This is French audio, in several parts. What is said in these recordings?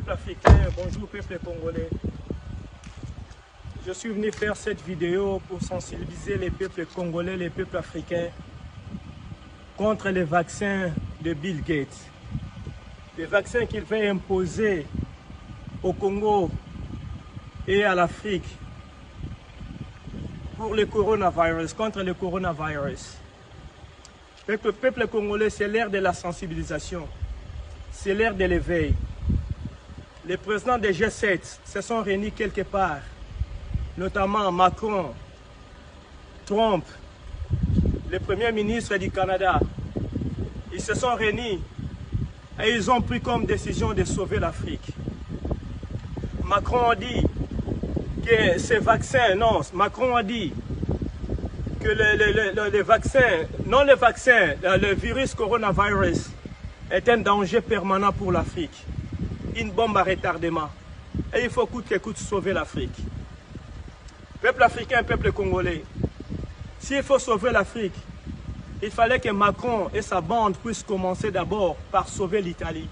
peuple africain, bonjour peuple congolais. Je suis venu faire cette vidéo pour sensibiliser les peuples congolais, les peuples africains contre les vaccins de Bill Gates. Les vaccins qu'il veut imposer au Congo et à l'Afrique pour le coronavirus, contre le coronavirus. Peuple congolais, c'est l'ère de la sensibilisation, c'est l'ère de l'éveil. Les présidents des G7 se sont réunis quelque part, notamment Macron, Trump, le Premier ministre du Canada. Ils se sont réunis et ils ont pris comme décision de sauver l'Afrique. Macron a dit que ces vaccins, non, Macron a dit que le virus coronavirus est un danger permanent pour l'Afrique. Une bombe à retardement. Et il faut coûte que coûte sauver l'Afrique. Peuple africain, peuple congolais, s'il faut sauver l'Afrique, il fallait que Macron et sa bande puissent commencer d'abord par sauver l'Italie.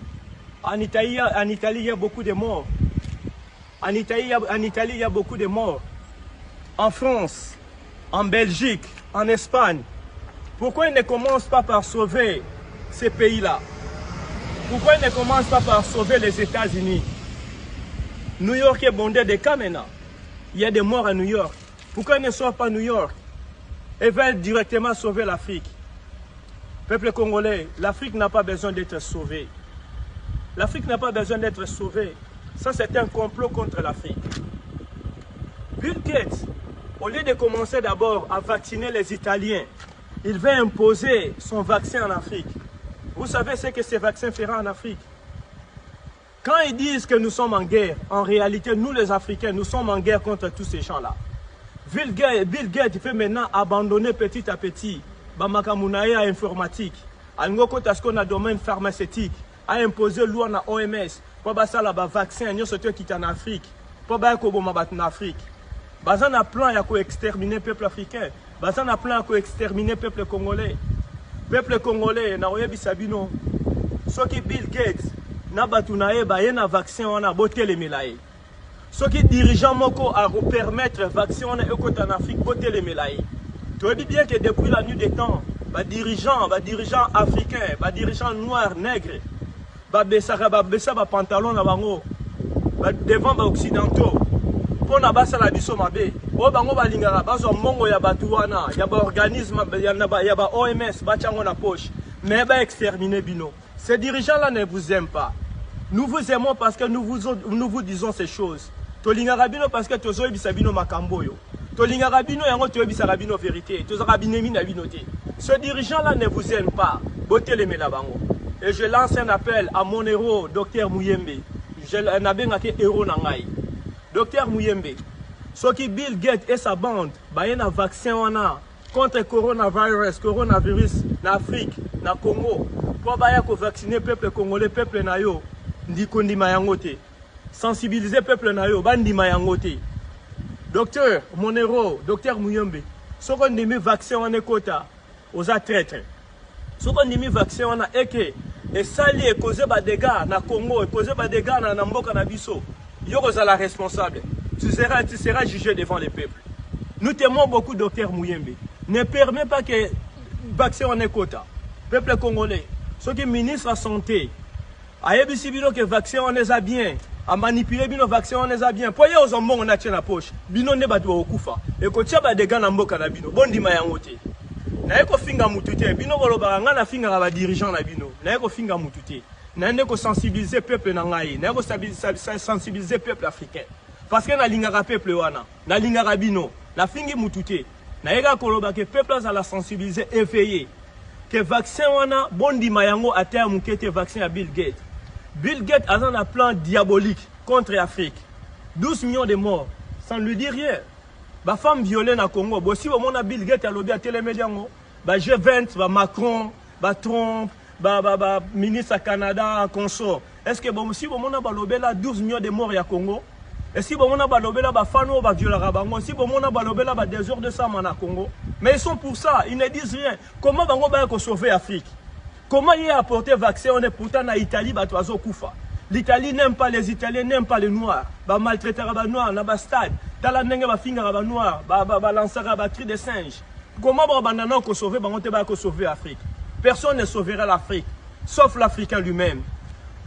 En Italie, il y a beaucoup de morts. En Italie, il y a beaucoup de morts. En France, en Belgique, en Espagne. Pourquoi il ne commence pas par sauver ces pays-là? Pourquoi il ne commence pas par sauver les États-Unis? New York est bondé de cas maintenant. Il y a des morts à New York. Pourquoi il ne sauve pas New York? Ils veulent directement sauver l'Afrique. Peuple congolais, l'Afrique n'a pas besoin d'être sauvée. L'Afrique n'a pas besoin d'être sauvée. Ça, c'est un complot contre l'Afrique. Bill Gates, au lieu de commencer d'abord à vacciner les Italiens, il veut imposer son vaccin en Afrique. Vous savez ce que ces vaccins feront en Afrique? Quand ils disent que nous sommes en guerre, en réalité, nous les Africains, nous sommes en guerre contre tous ces gens-là. Bill Gates fait maintenant abandonner petit à petit Bamakamunaïa informatique. Alngoko Tasko na domaine pharmaceutique a imposé loi na OMS pour basa la vaccin nous sommes qui en Afrique pour ba ko boma bat en Afrique. Bazan a plan ya ko exterminer peuple africain. Bazan a plan ya ko exterminer peuple congolais. Peuple congolais na oyebi sabino. Soki Bill Gates na batunaye ba yena vaccin wana botele melaye. Soki dirigeant moko a permettre vaccin wana ekota en Afrique botele melaye. Tu dis bien que depuis la nuit des temps, les dirigeants africains, les dirigeants noirs, nègres, les pantalons devant les occidentaux, pour la base la biso mabe, o bango balingara bazo mongo ya batuana, ya ba organisme, ya ba OMS, bachango na poche, mais ba exterminer bino. Ces dirigeants-là ne vous aiment pas. Nous vous aimons parce que nous vous disons ces choses. Tolingara bino parce que tozo bisabino makamboyo. Ce dirigeant-là ne vous aime pas. Et je lance un appel à mon héros, Dr Muyembe. Je n'ai pas héros. Dr Muyembe, ce qui Bill Gates et sa bande, il y a un vaccin contre le coronavirus en Afrique, en Congo. Pour vacciner le peuple congolais, le peuple nayo, sensibiliser le peuple nayo, bandi mayangote. Docteur, mon héros, Docteur Muyembe, ce qu'on a mis vaccin en écota aux traîtres. Ce qu'on a mis vaccin en éke et sali et causé des dégâts na Congo et causé des dégâts na Namboka na Biso. Yoko la responsable. Tu seras jugé devant les peuples. Nous t'aimons beaucoup, Docteur Muyembe. Ne permet pas que vaccin en écota. Peuple congolais, ceux qui ministre de la santé, ayebisi bino que vaccin on les a bien. A manipuler bino vaccin on les a bien. Poye aux ombons on a tient la poche. Bino ne batu okufa. Et ko tia ba de gana mboka na bino. Bondi mayangote. Na eko finga mutute. Bino koloba nga na finga ba dirigeant na bino. Na eko finga mutute. Na ndeko sensibiliser peuple na ngai. Na eko sensibiliser peuple africain. Parce que na lingara peuple wana. Na lingara bino. Na fingi mutute. Na eka koloba que peuple za la sensibiliser éveillé. Que vaccin wana bondi mayango a terme mukete vaccin à Bill Gates. Bill Gates a un plan diabolique contre l'Afrique. 12 millions de morts, ça ne lui dit rien. Les femmes violées au Congo, si on a Bill Gates à lobby à télémédia, G20, Macron, Trump, ministre Canada, consort. Est-ce que si on a lobby 12 millions de morts au Congo, et si on a lobby là, Fano va violer Rabango, si on a lobby là, des heures de sang au Congo, mais ils sont pour ça, ils ne disent rien. Comment on va sauver l'Afrique? Comment il a apporté le vaccin? On est pourtant en Italie, Batoazo Koufa. L'Italie n'aime pas les Italiens, n'aime pas les Noirs. Bah maltraiter les Noirs dans le stade. Dans la nengue va finir les Noirs. Bah lancer les cris de singe. Comment on va sauver? On va sauver l'Afrique. Personne ne sauvera l'Afrique, sauf l'Africain lui-même.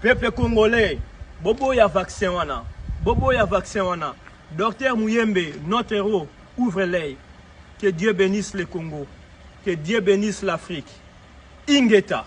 Peuple congolais, bobo ya vaccin wana. Bobo ya vaccin wana. Docteur Mouyembe, notre héros, ouvre l'œil. Que Dieu bénisse le Congo. Que Dieu bénisse l'Afrique. Ingeta.